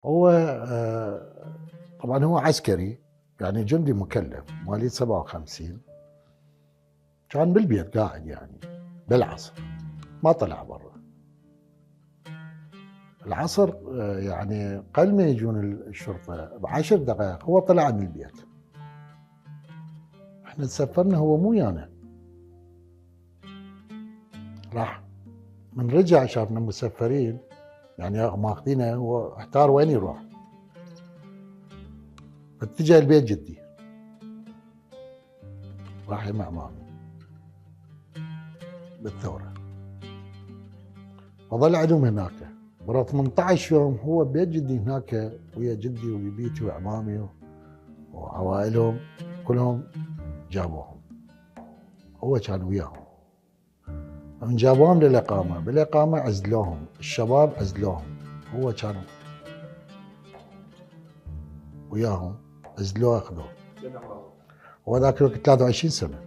هو طبعًا هو عسكري، يعني جندي مكلّف مواليد 57. كان بالبيت قاعد يعني بالعصر، ما طلع برّا. العصر يعني قبل ما يجون الشرطة ب10 دقايق هو طلع من البيت. إحنا تسفّرنا هو مو ويانا، راح من رجع شافنا مسفّرين يعني ماخذينه، هو احتار وين يروح، فاتجه لبيت جدي، راح يم عمامي بالثورة، فظل عندهم هناك. ورا 18 يوم هو ببيت جدي هناك ويا جدي وبيتي وعمامي وعوائلهم كلهم جابوهم، هو كان وياهم. من جابوهم للإقامة، بالإقامة عزلوهم، الشباب عزلوهم، هو كان وياهم، عزلوه أخذوه. هو ذاك الوقت 23 سنة،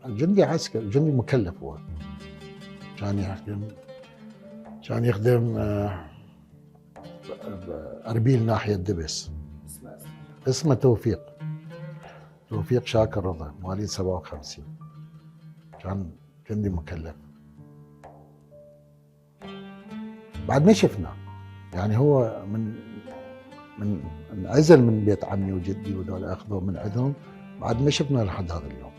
جندي عسكري، جندي مكلف هو. كان يخدم بأربيل ناحية دبس. اسمه توفيق شاكر رضا، مواليد 57. كان جندي مكلف. بعد ما شفناه، يعني هو من انعزل من بيت عمي وجدي وذول اخذوه من عندهم، بعد ما شفنا لحد هذا اليوم.